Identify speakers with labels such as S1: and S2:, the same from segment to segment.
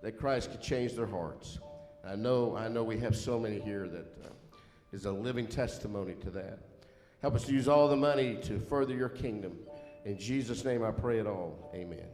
S1: that Christ could change their hearts. I know we have so many here that is a living testimony to that. Help us to use all the money to further your kingdom. In Jesus' name I pray it all. Amen.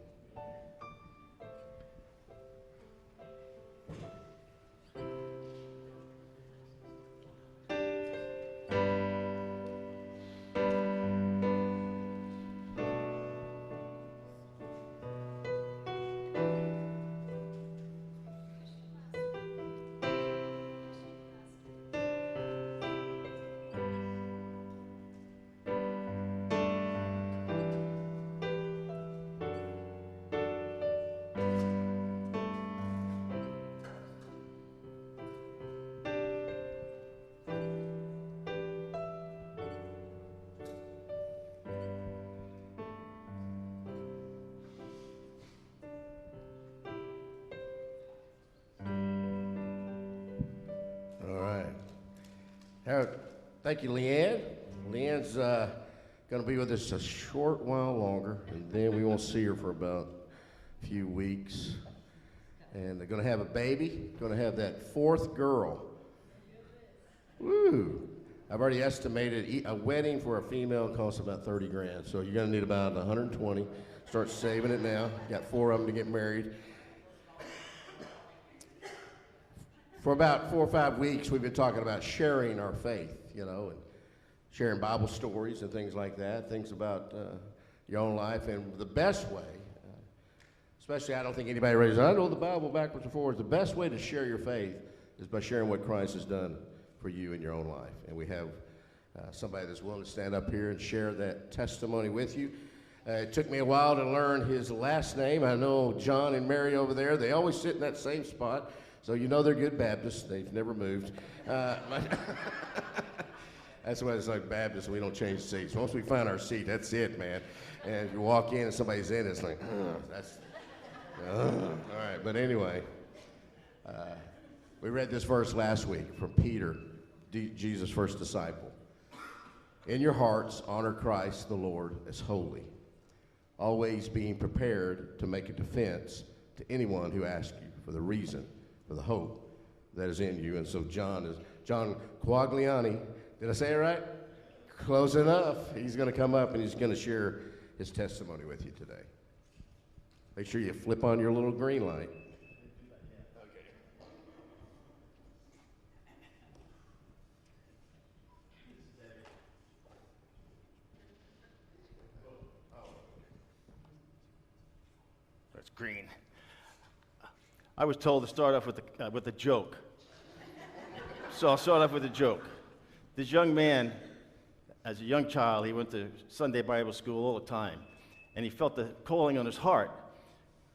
S1: Thank you, Leanne. Leanne's going to be with us a short while longer, and then we won't see her for about a few weeks. And they're going to have a baby, going to have that fourth girl. Woo! I've already estimated a wedding for a female costs about 30 grand, so you're going to need about 120. Start saving it now. Got 4 of them to get married. For about 4 or 5 weeks, we've been talking about sharing our faith, and sharing Bible stories and things like that, things about your own life. And the best way, especially I don't think anybody raises, I know the Bible backwards and forwards. The best way to share your faith is by sharing what Christ has done for you in your own life. And we have somebody that's willing to stand up here and share that testimony with you. It took me a while to learn his last name. I know John and Mary over there, they always sit in that same spot. So they're good Baptists. They've never moved. That's why it's like Baptists. We don't change seats. Once we find our seat, that's it, man. And if you walk in and somebody's in, it's like, all right. But anyway, we read this verse last week from Peter, Jesus' first disciple. In your hearts, honor Christ the Lord as holy, always being prepared to make a defense to anyone who asks you for the reason for the hope that is in you. And so John Quagliani, did I say it right? Close enough. He's going to come up and he's going to share his testimony with you today. Make sure you flip on your little green light.
S2: That's green. I was told to start off with a joke. So I'll start off with a joke. This young man, as a young child, he went to Sunday Bible school all the time, and he felt the calling on his heart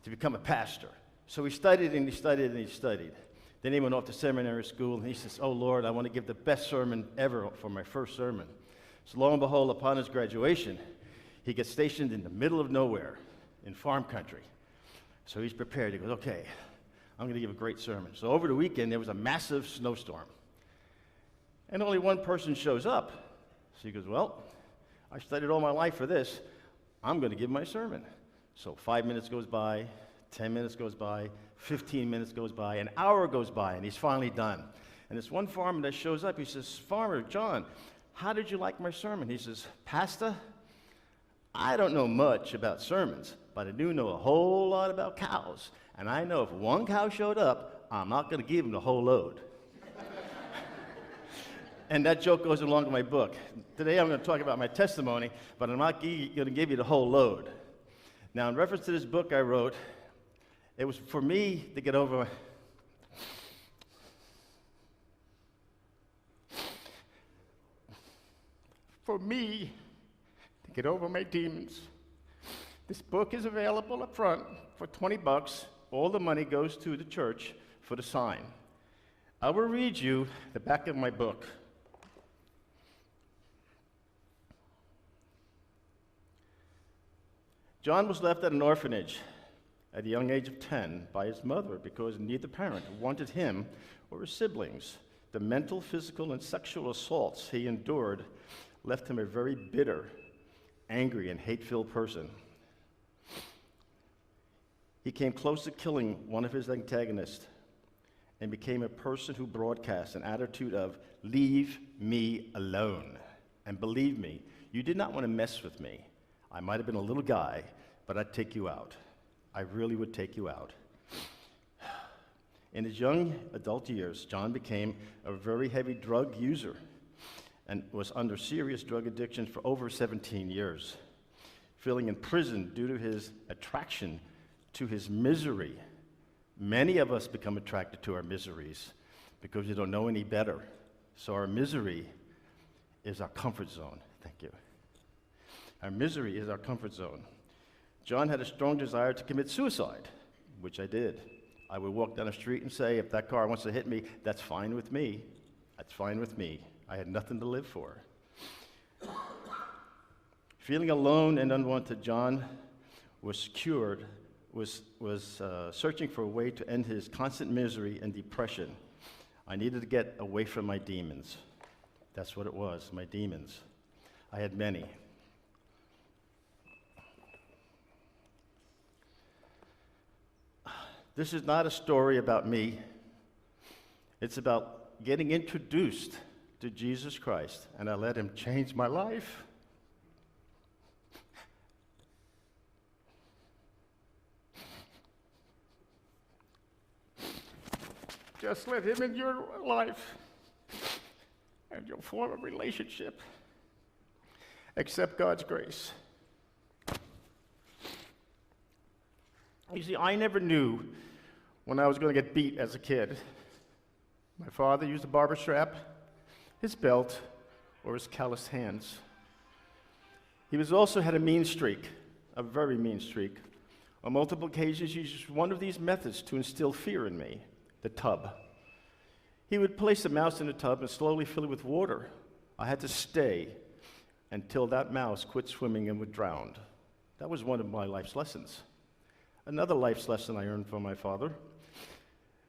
S2: to become a pastor. So he studied and he studied and he studied. Then he went off to seminary school, and he says, "Oh, Lord, I want to give the best sermon ever for my first sermon." So lo and behold, upon his graduation, he gets stationed in the middle of nowhere in farm country. So he's prepared. He goes, "Okay, I'm going to give a great sermon." So over the weekend, there was a massive snowstorm. And only one person shows up. So he goes, "Well, I studied all my life for this. I'm going to give my sermon." So 5 minutes goes by, 10 minutes goes by, 15 minutes goes by, an hour goes by, and he's finally done. And this one farmer that shows up, he says, "Farmer John, how did you like my sermon?" He says, "Pastor, I don't know much about sermons, but I do know a whole lot about cows. And I know if one cow showed up, I'm not going to give him the whole load." And that joke goes along with my book. Today I'm going to talk about my testimony, but I'm not going to give you the whole load. Now, in reference to this book I wrote, it was for me to get over my demons. This book is available up front for $20. All the money goes to the church for the sign. I will read you the back of my book. John was left at an orphanage at a young age of 10 by his mother because neither parent wanted him or his siblings. The mental, physical, and sexual assaults he endured left him a very bitter, angry, and hate-filled person. He came close to killing one of his antagonists and became a person who broadcast an attitude of, "Leave me alone." And believe me, you did not want to mess with me. I might have been a little guy, but I'd take you out. I really would take you out. In his young adult years, John became a very heavy drug user and was under serious drug addiction for over 17 years, feeling in prison due to his attraction to his misery. Many of us become attracted to our miseries because we don't know any better. So our misery is our comfort zone. Thank you. Our misery is our comfort zone. John had a strong desire to commit suicide, which I did. I would walk down the street and say, if that car wants to hit me, that's fine with me. That's fine with me. I had nothing to live for. Feeling alone and unwanted, John was searching for a way to end his constant misery and depression. I needed to get away from my demons. That's what it was, my demons. I had many. This is not a story about me. It's about getting introduced to Jesus Christ, and I let him change my life. Just let him in your life, and you'll form a relationship. Accept God's grace. You see, I never knew when I was going to get beat as a kid. My father used a barber strap, his belt, or his calloused hands. He also had a mean streak, a very mean streak. On multiple occasions, he used one of these methods to instill fear in me, the tub. He would place a mouse in the tub and slowly fill it with water. I had to stay until that mouse quit swimming and would drown. That was one of my life's lessons. Another life's lesson I earned from my father.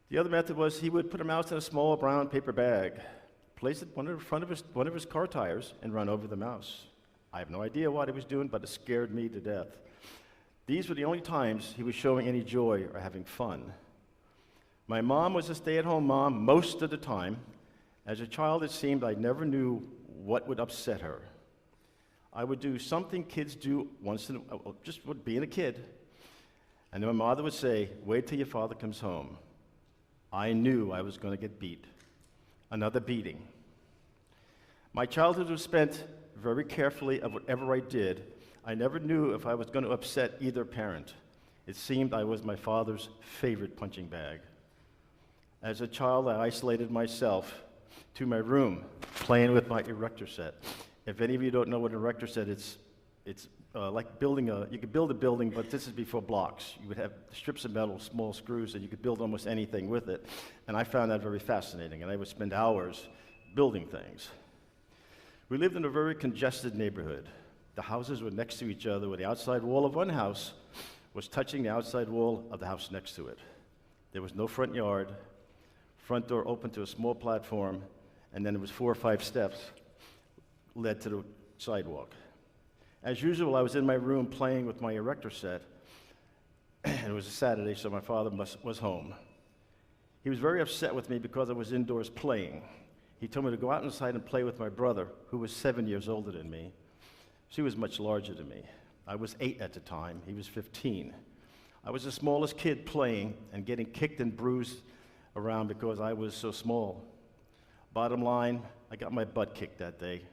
S2: The other method was he would put a mouse in a small brown paper bag, place it in front of one of his car tires, and run over the mouse. I have no idea what he was doing, but it scared me to death. These were the only times he was showing any joy or having fun. My mom was a stay-at-home mom most of the time. As a child, it seemed I never knew what would upset her. I would do something kids do just being a kid. And then my mother would say, "Wait till your father comes home." I knew I was going to get beat. Another beating. My childhood was spent very carefully of whatever I did. I never knew if I was going to upset either parent. It seemed I was my father's favorite punching bag. As a child, I isolated myself to my room, playing with my erector set. If any of you don't know what an erector set is, it's like building you could build a building, but this is before blocks. You would have strips of metal, small screws, and you could build almost anything with it. And I found that very fascinating, and I would spend hours building things. We lived in a very congested neighborhood. The houses were next to each other, where the outside wall of one house was touching the outside wall of the house next to it. There was no front yard, front door open to a small platform, and then there was 4 or 5 steps led to the sidewalk. As usual, I was in my room playing with my erector set, and it was a Saturday, so my father was home. He was very upset with me because I was indoors playing. He told me to go out inside and play with my brother, who was 7 years older than me. She was much larger than me. I was 8 at the time. He was 15. I was the smallest kid playing and getting kicked and bruised around because I was so small. Bottom line, I got my butt kicked that day.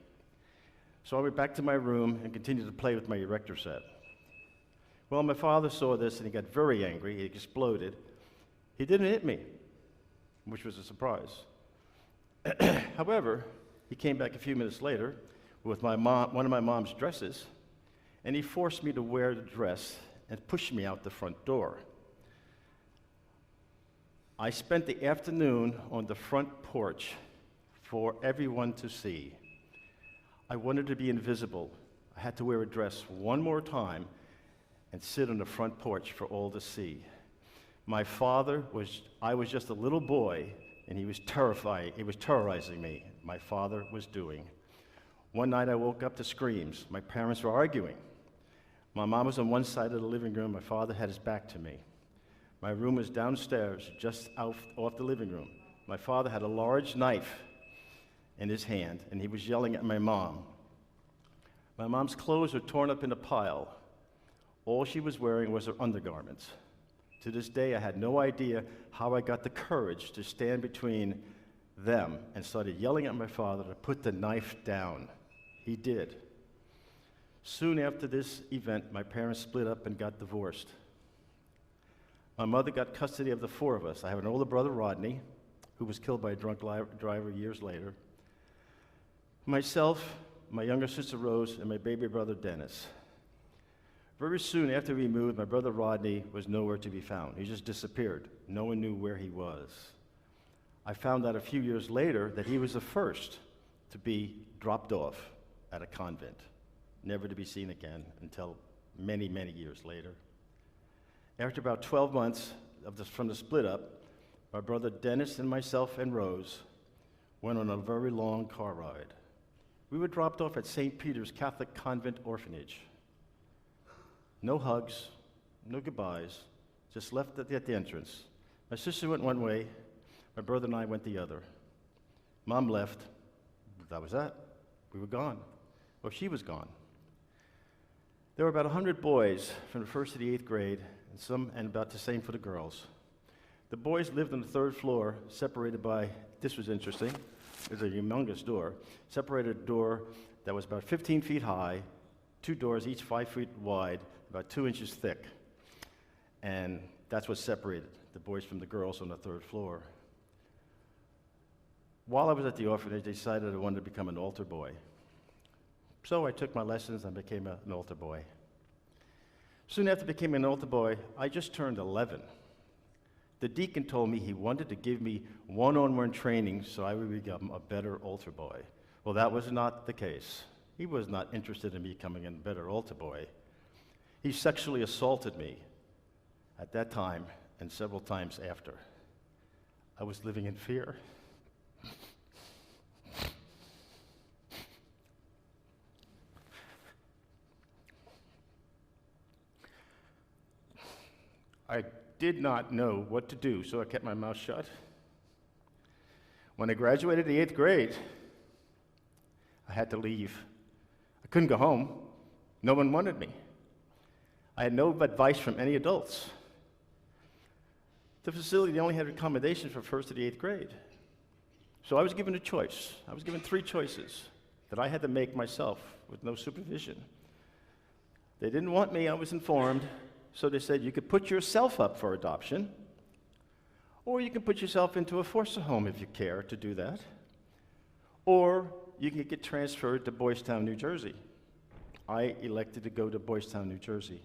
S2: So I went back to my room and continued to play with my erector set. Well, my father saw this and he got very angry. He exploded. He didn't hit me, which was a surprise. However, he came back a few minutes later with one of my mom's dresses, and he forced me to wear the dress and pushed me out the front door. I spent the afternoon on the front porch for everyone to see. I wanted to be invisible. I had to wear a dress one more time and sit on the front porch for all to see. I was just a little boy, and he was terrified. He was terrorizing me. My father was doing. One night I woke up to screams. My parents were arguing. My mom was on one side of the living room. My father had his back to me. My room was downstairs, just off the living room. My father had a large knife in his hand, and he was yelling at my mom. My mom's clothes were torn up in a pile. All she was wearing was her undergarments. To this day, I had no idea how I got the courage to stand between them and started yelling at my father to put the knife down. He did. Soon after this event, my parents split up and got divorced. My mother got custody of the four of us. I have an older brother, Rodney, who was killed by a drunk driver years later. Myself, my younger sister Rose, and my baby brother Dennis. Very soon after we moved, my brother Rodney was nowhere to be found. He just disappeared. No one knew where he was. I found out a few years later that he was the first to be dropped off at a convent, never to be seen again until many, many years later. After about 12 months from the split up, my brother Dennis and myself and Rose went on a very long car ride. We were dropped off at St. Peter's Catholic Convent Orphanage. No hugs, no goodbyes, just left at the entrance. My sister went one way, my brother and I went the other. Mom left, that was that. We were gone. Well, she was gone. There were about 100 boys from the 1st to the 8th grade, and about the same for the girls. The boys lived on the 3rd floor, separated by, this was interesting, there's a humongous door, separated a door that was about 15 feet high, 2 doors, each 5 feet wide, about 2 inches thick. And that's what separated the boys from the girls on the 3rd floor. While I was at the orphanage, I decided I wanted to become an altar boy. So I took my lessons and became an altar boy. Soon after becoming an altar boy, I just turned 11. The deacon told me he wanted to give me one-on-one training so I would become a better altar boy. Well, that was not the case. He was not interested in me becoming a better altar boy. He sexually assaulted me at that time and several times after. I was living in fear. I did not know what to do, so I kept my mouth shut. When I graduated the 8th grade, I had to leave. I couldn't go home. No one wanted me. I had no advice from any adults. The facility only had accommodations for 1st to the 8th grade. So I was given a choice. I was given 3 choices that I had to make myself with no supervision. They didn't want me, I was informed, so they said you could put yourself up for adoption, or you can put yourself into a foster home if you care to do that, or you can get transferred to Boys Town, New Jersey. I elected to go to Boys Town, New Jersey.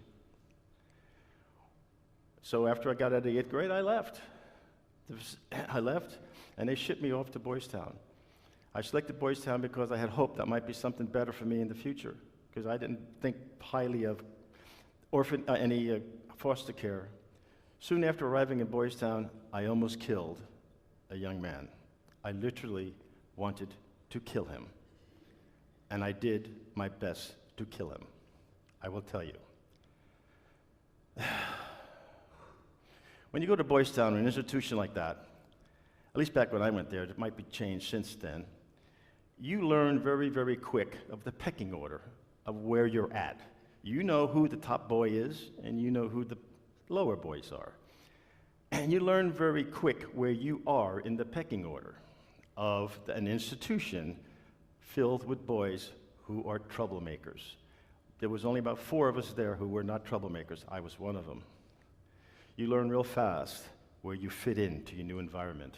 S2: So after I got out of the 8th grade, I left. And they shipped me off to Boys Town. I selected Boys Town because I had hoped that might be something better for me in the future, because I didn't think highly of any foster care. Soon after arriving in Boys Town, I almost killed a young man. I literally wanted to kill him. And I did my best to kill him. I will tell you. When you go to Boys Town, or an institution like that, at least back when I went there, it might be changed since then, you learn very, very quick of the pecking order of where you're at. You know who the top boy is, and you know who the lower boys are. And you learn very quick where you are in the pecking order of an institution filled with boys who are troublemakers. There was only about 4 of us there who were not troublemakers. I was one of them. You learn real fast where you fit into your new environment.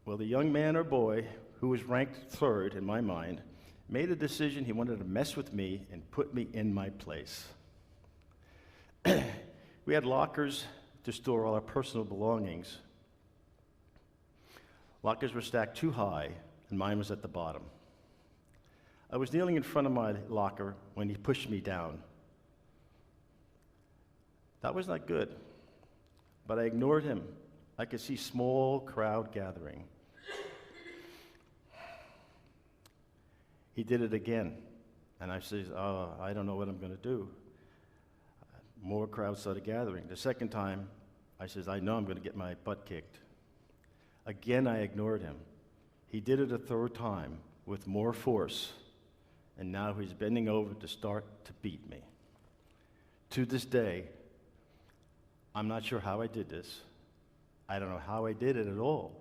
S2: Well, the young man or boy who was ranked 3rd in my mind made a decision. He wanted to mess with me and put me in my place. We had lockers to store all our personal belongings. Lockers were stacked too high, and mine was at the bottom. I was kneeling in front of my locker when he pushed me down. That was not good, but I ignored him. I could see small crowd gathering. He did it again, and I said, I don't know what I'm going to do. More crowd started gathering. The second time, I says, I know I'm going to get my butt kicked. Again, I ignored him. He did it a third time with more force, and now he's bending over to start to beat me. To this day, I'm not sure how I did this. I don't know how I did it at all.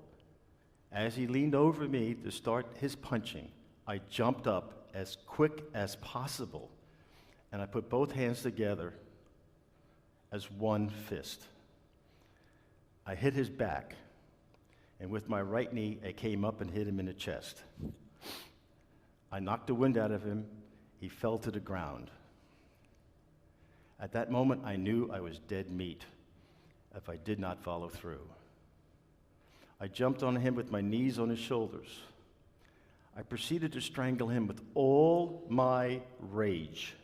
S2: As he leaned over me to start his punching, I jumped up as quick as possible, and I put both hands together as one fist. I hit his back, and with my right knee, I came up and hit him in the chest. I knocked the wind out of him. He fell to the ground. At that moment, I knew I was dead meat if I did not follow through. I jumped on him with my knees on his shoulders. I proceeded to strangle him with all my rage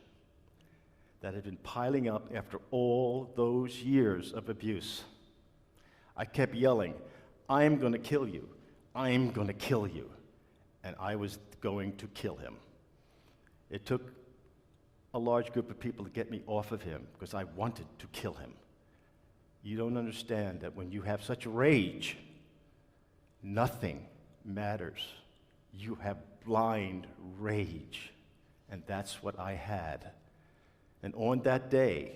S2: that had been piling up after all those years of abuse. I kept yelling, I'm going to kill you. I'm going to kill you. And I was going to kill him. It took a large group of people to get me off of him because I wanted to kill him. You don't understand that when you have such rage, nothing matters. You have blind rage. And that's what I had. And on that day,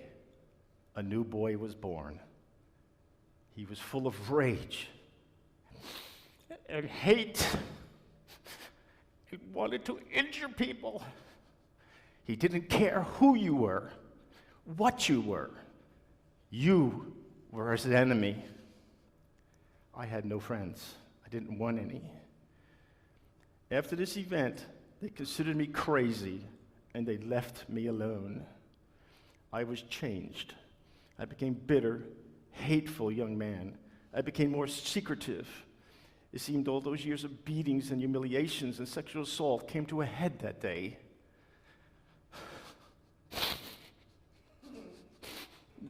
S2: a new boy was born. He was full of rage and hate. He wanted to injure people. He didn't care who you were, what you were. You were his enemy. I had no friends. I didn't want any. After this event, they considered me crazy, and they left me alone. I was changed. I became bitter, hateful young man. I became more secretive. It seemed all those years of beatings and humiliations and sexual assault came to a head that day.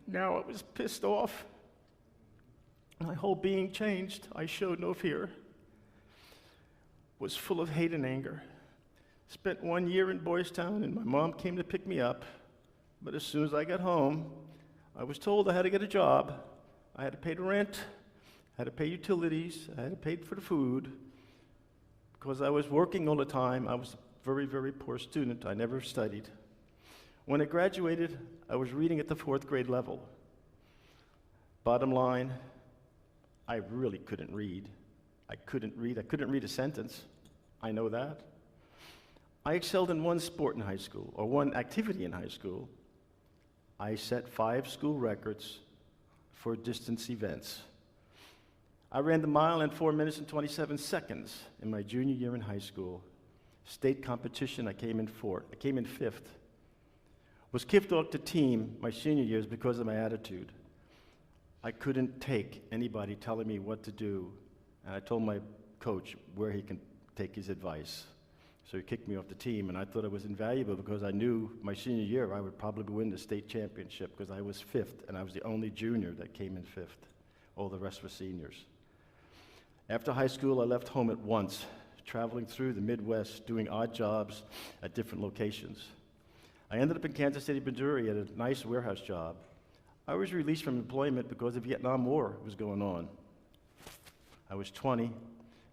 S2: Now I was pissed off. My whole being changed. I showed no fear. Was full of hate and anger. Spent 1 year in Boys Town, and my mom came to pick me up. But as soon as I got home, I was told I had to get a job. I had to pay the rent, I had to pay utilities, I had to pay for the food. Because I was working all the time, I was a very, very poor student. I never studied. When I graduated, I was reading at the 4th grade level. Bottom line, I really couldn't read. I couldn't read a sentence. I know that. I excelled in one sport in high school, or one activity in high school. I set 5 school records for distance events. I ran the mile in 4 minutes and 27 seconds in my junior year in high school. State competition, I came in 5th. Was kicked off the team my senior years because of my attitude. I couldn't take anybody telling me what to do, and I told my coach where he can take his advice. So he kicked me off the team, and I thought it was invaluable because I knew my senior year I would probably win the state championship because I was 5th, and I was the only junior that came in 5th. All the rest were seniors. After high school, I left home at once, traveling through the Midwest, doing odd jobs at different locations. I ended up in Kansas City, Missouri at a nice warehouse job. I was released from employment because the Vietnam War was going on. I was 20,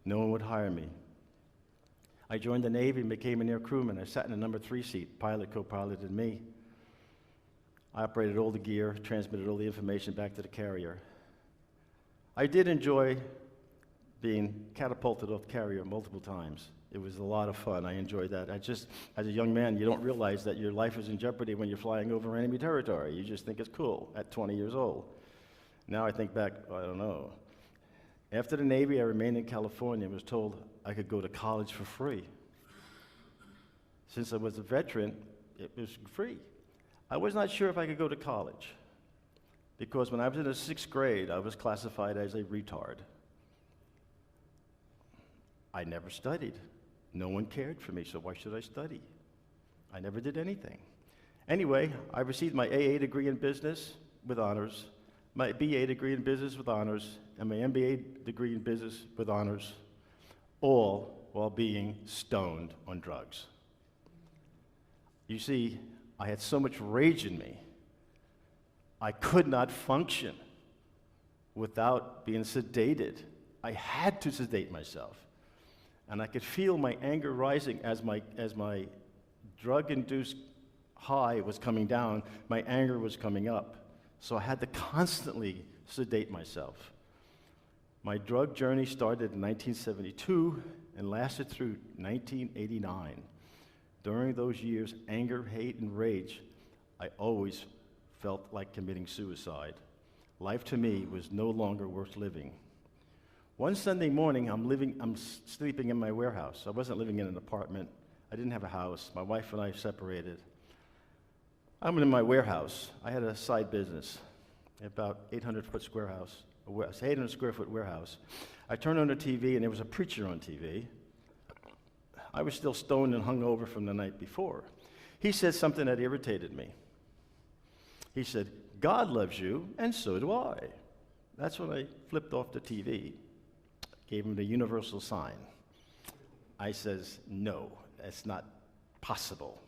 S2: no one would hire me. I joined the Navy and became an air crewman. I sat in the number 3 seat, pilot co-piloted me. I operated all the gear, transmitted all the information back to the carrier. I did enjoy being catapulted off the carrier multiple times. It was a lot of fun. I enjoyed that. As a young man, you don't realize that your life is in jeopardy when you're flying over enemy territory. You just think it's cool at 20 years old. Now I think back, I don't know. After the Navy, I remained in California and was told I could go to college for free. Since I was a veteran, it was free. I was not sure if I could go to college because when I was in the 6th grade, I was classified as a retard. I never studied. No one cared for me, so why should I study? I never did anything. Anyway, I received my AA degree in business with honors, my BA degree in business with honors, and my MBA degree in business with honors, all while being stoned on drugs. You see, I had so much rage in me, I could not function. without being sedated. I had to sedate myself. And I could feel my anger rising as my drug-induced high was coming down, my anger was coming up. So I had to constantly sedate myself. My drug journey started in 1972 and lasted through 1989. During those years, anger, hate, and rage, I always felt like committing suicide. Life to me was no longer worth living. One Sunday morning, I'm sleeping in my warehouse. I wasn't living in an apartment. I didn't have a house. My wife and I separated. I'm in my warehouse. I had a side business, about 800 square foot warehouse. I turned on the TV, and there was a preacher on TV. I was still stoned and hungover from the night before. He said something that irritated me. He said, "God loves you, and so do I." That's when I flipped off the TV, gave him the universal sign. I says, "No, that's not possible."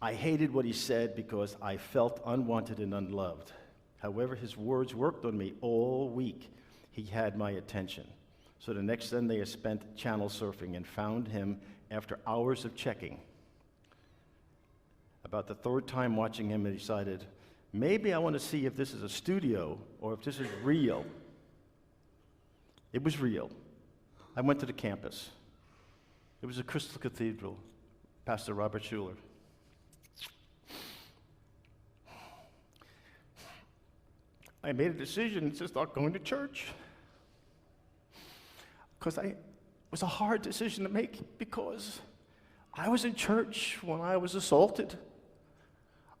S2: I hated what he said because I felt unwanted and unloved. However, his words worked on me all week. He had my attention. So the next Sunday I spent channel surfing and found him after hours of checking. About the third time watching him, I decided, maybe I want to see if this is a studio or if this is real. It was real. I went to the campus. It was a Crystal Cathedral, Pastor Robert Schuller. I made a decision to start going to church. Because it was a hard decision to make because I was in church when I was assaulted.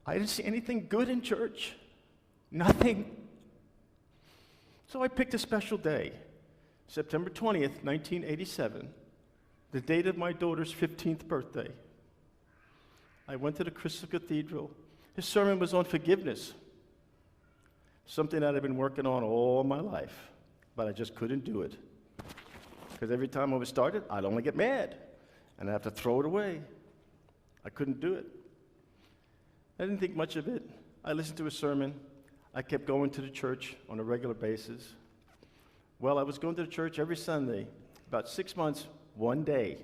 S2: I didn't see anything good in church. Nothing. So I picked a special day, September 20th, 1987, the date of my daughter's 15th birthday. I went to the Crystal Cathedral. His sermon was on forgiveness, something that I've been working on all my life, but I just couldn't do it. Because every time I would start it, I'd only get mad, and I'd have to throw it away. I couldn't do it. I didn't think much of it. I listened to a sermon. I kept going to the church on a regular basis. Well, I was going to the church every Sunday. About 6 months, one day,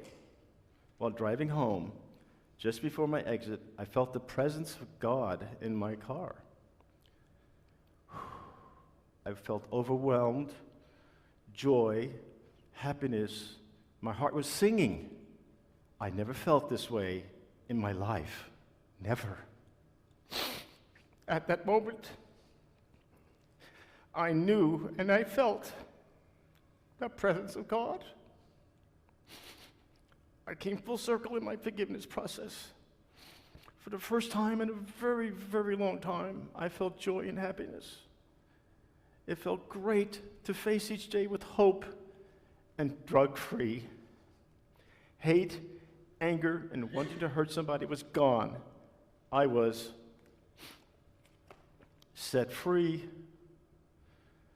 S2: while driving home, just before my exit, I felt the presence of God in my car. I felt overwhelmed, joy, happiness. My heart was singing. I never felt this way in my life. Never. At that moment, I knew and I felt the presence of God. I came full circle in my forgiveness process. For the first time in a very, very long time, I felt joy and happiness. It felt great to face each day with hope and drug-free. Hate, anger, and wanting to hurt somebody was gone. I was set free.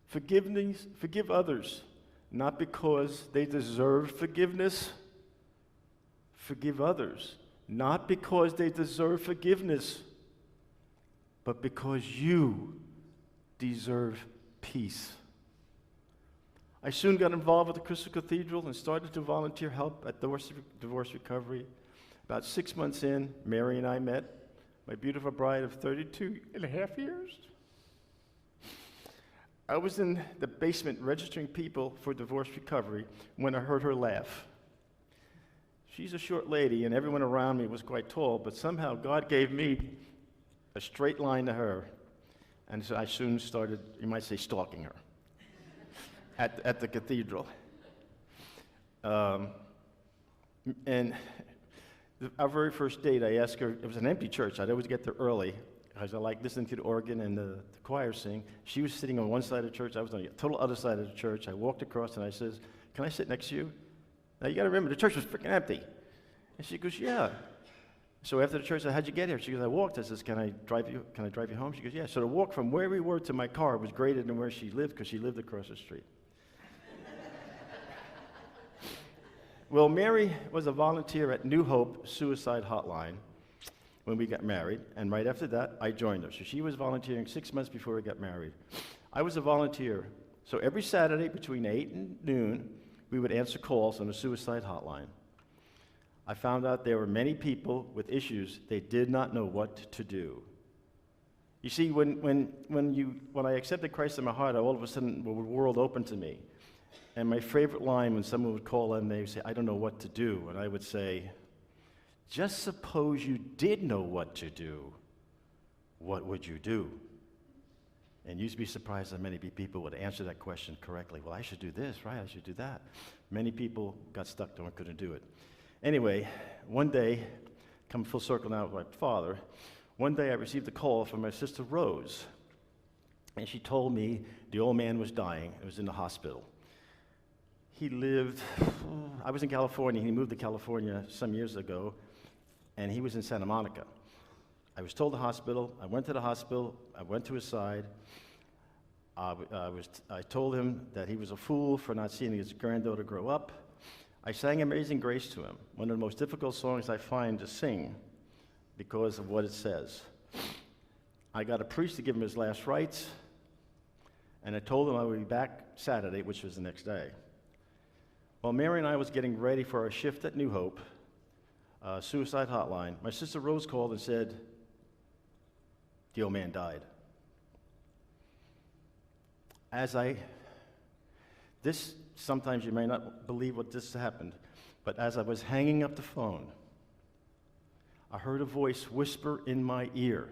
S2: Forgive others, not because they deserve forgiveness. Forgive others, not because they deserve forgiveness, but because you deserve peace. I soon got involved with the Crystal Cathedral and started to volunteer help at divorce recovery. About 6 months in, Mary and I met, my beautiful bride of 32 and a half years. I was in the basement registering people for divorce recovery when I heard her laugh. She's a short lady, and everyone around me was quite tall, but somehow God gave me a straight line to her. And so I soon started, you might say, stalking her at the cathedral. And our very first date, I asked her, it was an empty church. I'd always get there early because I like listening to the organ and the choir sing. She was sitting on one side of the church. I was on the total other side of the church. I walked across and I says, "Can I sit next to you?" Now, you got to remember, the church was freaking empty. And she goes, "Yeah." So after the church, I said, "How'd you get here?" She goes, "I walked." I says, Can I drive you home?" She goes, "Yeah." So the walk from where we were to my car was greater than where she lived because she lived across the street. Well, Mary was a volunteer at New Hope Suicide Hotline when we got married, and right after that, I joined her. So she was volunteering 6 months before we got married. I was a volunteer. So every Saturday between 8 and noon, we would answer calls on a suicide hotline. I found out there were many people with issues they did not know what to do. You see, when I accepted Christ in my heart, all of a sudden the world opened to me. And my favorite line when someone would call in, they would say, I don't know what to do. And I would say, just suppose you did know what to do. What would you do? And you'd be surprised how many people would answer that question correctly. Well, I should do this, right? I should do that. Many people got stuck there and couldn't do it. Anyway, one day, come full circle now with my father, one day I received a call from my sister Rose. And she told me the old man was dying. He was in the hospital. He lived, I was in California. He moved to California some years ago, and he was in Santa Monica. I was told the hospital. I went to the hospital. I went to his side. I told him that he was a fool for not seeing his granddaughter grow up. I sang Amazing Grace to him, one of the most difficult songs I find to sing because of what it says. I got a priest to give him his last rites, and I told him I would be back Saturday, which was the next day. While Mary and I was getting ready for our shift at New Hope, suicide hotline, my sister Rose called and said, the old man died. Sometimes you may not believe what this happened, but as I was hanging up the phone, I heard a voice whisper in my ear,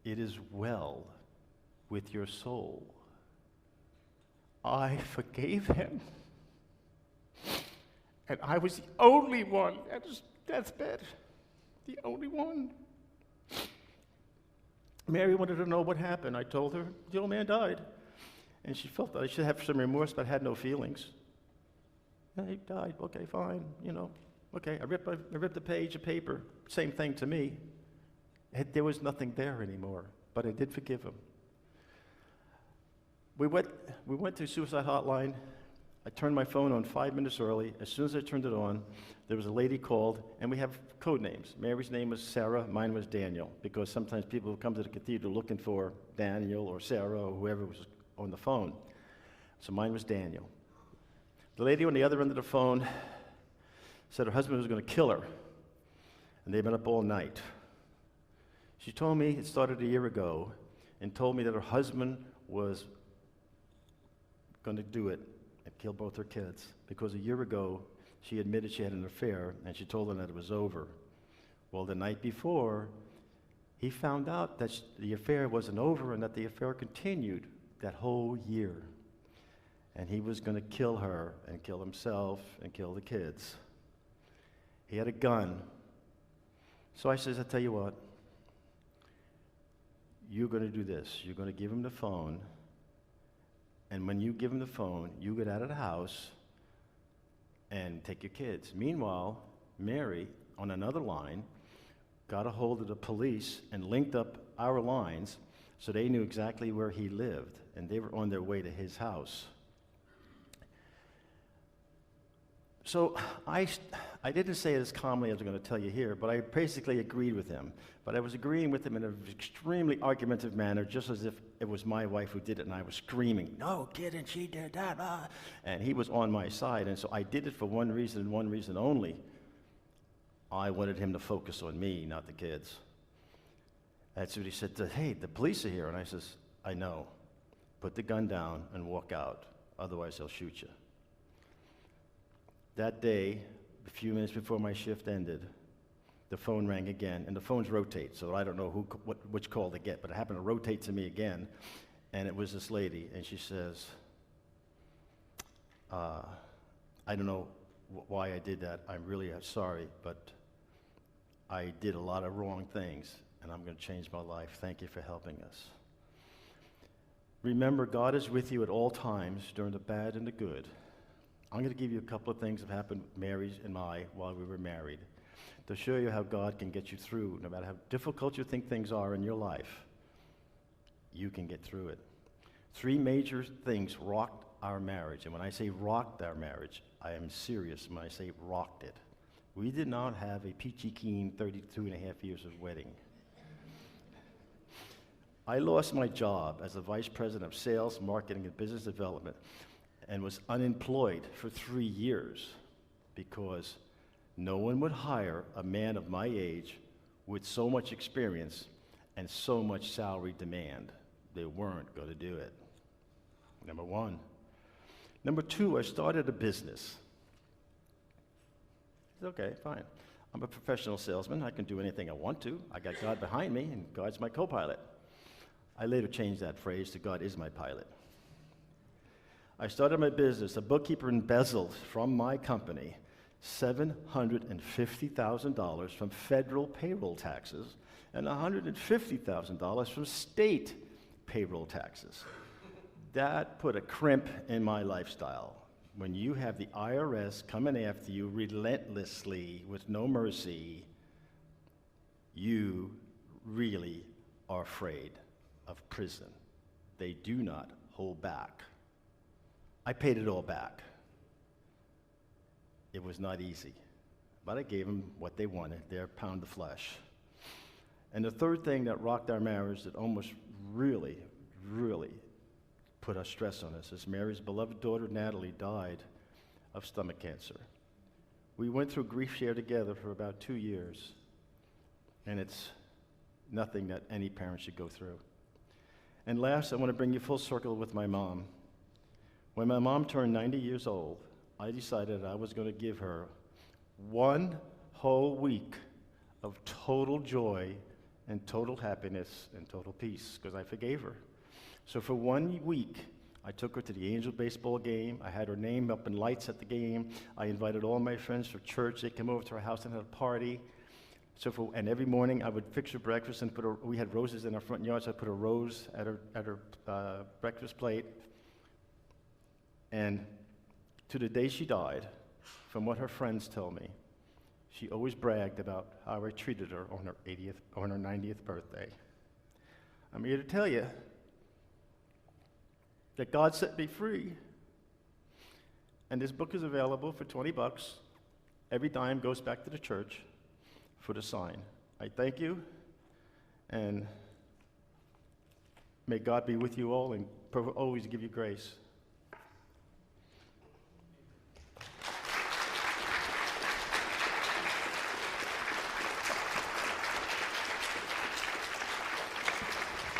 S2: it is well with your soul. I forgave him. And I was the only one at his deathbed. The only one. Mary wanted to know what happened. I told her the old man died. And she felt that I should have some remorse, but I had no feelings. Yeah, he died. Okay, fine. Okay, I ripped a page of paper. Same thing to me. There was nothing there anymore, but I did forgive him. We went to suicide hotline. I turned my phone on 5 minutes early. As soon as I turned it on, there was a lady called, and we have code names. Mary's name was Sarah, mine was Daniel, because sometimes people would come to the cathedral looking for Daniel or Sarah or whoever was on the phone. So mine was Daniel. The lady on the other end of the phone said her husband was going to kill her, and they'd been up all night. She told me it started a year ago and told me that her husband was going to do it and kill both her kids because a year ago she admitted she had an affair and she told them that it was over. Well, the night before, he found out that the affair wasn't over and that the affair continued that whole year. And he was going to kill her and kill himself and kill the kids. He had a gun. So I says, I tell you what, you're going to do this. You're going to give him the phone. And when you give him the phone, you get out of the house and take your kids. Meanwhile, Mary, on another line, got a hold of the police and linked up our lines so they knew exactly where he lived, and they were on their way to his house. So I didn't say it as calmly as I'm going to tell you here, but I basically agreed with him. But I was agreeing with him in an extremely argumentative manner, just as if it was my wife who did it, and I was screaming, no, kid, and she did that, and he was on my side. And so I did it for one reason and one reason only. I wanted him to focus on me, not the kids. That's what he said, hey, the police are here. And I says, I know. Put the gun down and walk out. Otherwise, they'll shoot you. That day, a few minutes before my shift ended, the phone rang again, and the phones rotate, so I don't know which call to get, but it happened to rotate to me again, and it was this lady, and she says, I don't know why I did that. I'm really sorry, but I did a lot of wrong things, and I'm going to change my life. Thank you for helping us. Remember, God is with you at all times, during the bad and the good. I'm going to give you a couple of things that happened with Mary and I while we were married to show you how God can get you through. No matter how difficult you think things are in your life, you can get through it. 3 major things rocked our marriage. And when I say rocked our marriage, I am serious when I say rocked it. We did not have a peachy keen 32 and a half years of wedding. I lost my job as the vice president of sales, marketing, and business development and was unemployed for 3 years because no one would hire a man of my age with so much experience and so much salary demand. They weren't going to do it. Number one. Number two, I started a business. Okay, fine. I'm a professional salesman. I can do anything I want to. I got God behind me, and God's my co-pilot. I later changed that phrase to God is my pilot. I started my business. A bookkeeper embezzled from my company $750,000 from federal payroll taxes and $150,000 from state payroll taxes. That put a crimp in my lifestyle. When you have the IRS coming after you relentlessly with no mercy, you really are afraid of prison. They do not hold back. I paid it all back. It was not easy, but I gave them what they wanted, their pound of flesh. And the third thing that rocked our marriage that almost really put a stress on us is Mary's beloved daughter, Natalie, died of stomach cancer. We went through grief share together for about 2 years, and it's nothing that any parent should go through. And last, I want to bring you full circle with my mom. When my mom turned 90 years old, I decided I was going to give her 1 whole week of total joy and total happiness and total peace, because I forgave her. So for 1 week, I took her to the Angel baseball game. I had her name up in lights at the game. I invited all my friends from church. They came over to our house and had a party. And every morning I would fix her breakfast and we had roses in our front yard, so I put a rose at her breakfast plate. And to the day she died, from what her friends tell me, she always bragged about how I treated her on her 90th birthday. I'm here to tell you that God set me free. And this book is available for $20. Every dime goes back to the church for the sign. I thank you, and may God be with you all and always give you grace.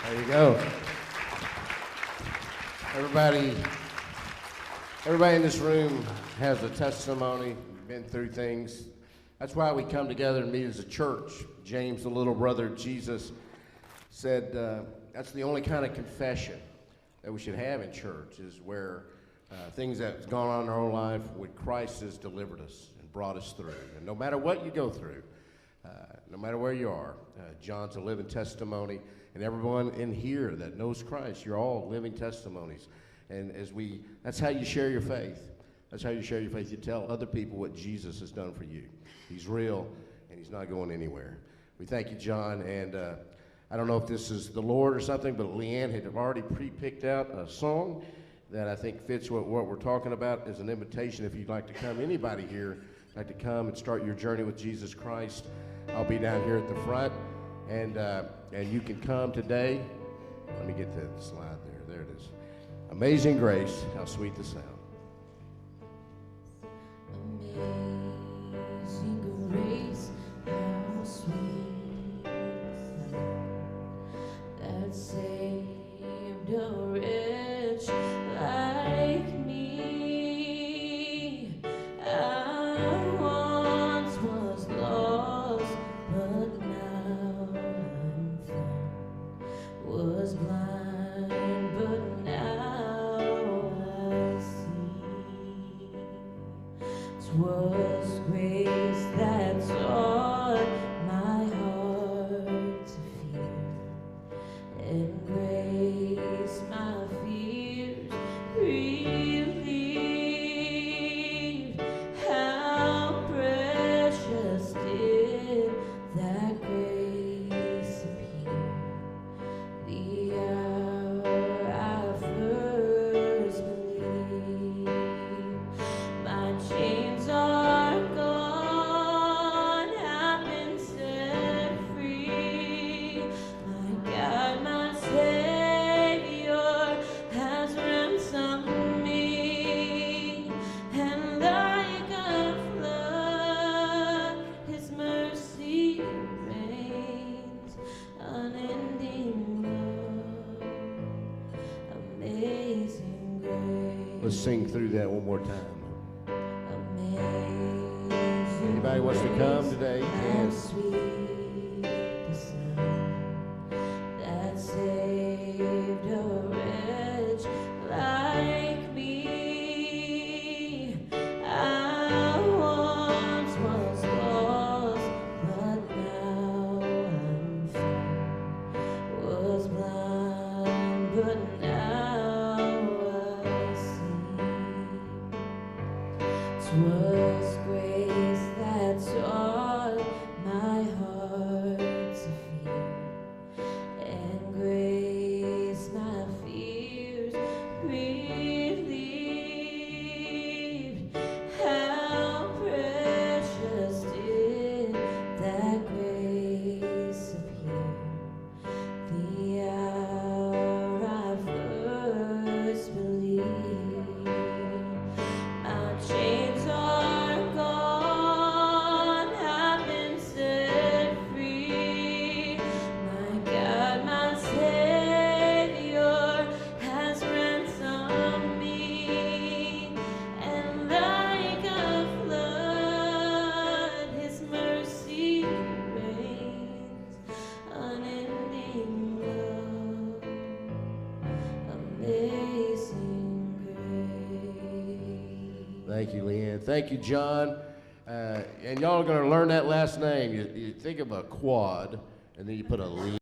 S1: There you go. Everybody in this room has a testimony, been through things. That's why we come together and meet as a church. James, the little brother of Jesus, said that's the only kind of confession that we should have in church, is where things that's gone on in our own life, when Christ has delivered us and brought us through. And no matter what you go through, no matter where you are, John's a living testimony. And everyone in here that knows Christ, you're all living testimonies. And that's how you share your faith. That's how you share your faith. You tell other people what Jesus has done for you. He's real, and he's not going anywhere. We thank you, John. And I don't know if this is the Lord or something, but Leanne had already pre-picked out a song that I think fits what we're talking about as an invitation. If you'd like to come, anybody here, like to come and start your journey with Jesus Christ, I'll be down here at the front. And you can come today. Let me get the slide there. There it is. Amazing Grace, how sweet the sound.
S3: Amazing grace, how sweet the sound that saved a wretch like me. I once was lost, but now I'm found. Was blind, but now I see. 'Twas grace that taught my heart to fear, and grace my fears relieved. How precious did that grace appear the hour I first believed. My chains are gone.
S1: Let's sing through that one more time.
S3: Amazing
S1: Anybody wants to come today, you
S3: how
S1: can.
S3: sweet the sound that saved a wretch like me. I once was lost, but now I'm found. Was blind, but now I see. 'Twas grace that taught my heart to fear, and grace my fears relieved. How precious did that grace appear the hour I first believed. My chains are gone, I've been set free. My God, my Savior has ransomed me, and like a flood, His mercy reigns, unending love, amazing grace.
S1: Thank you, Leanne. Thank you, John. And y'all are going to learn that last name. You think of a quad, and then you put a Lee.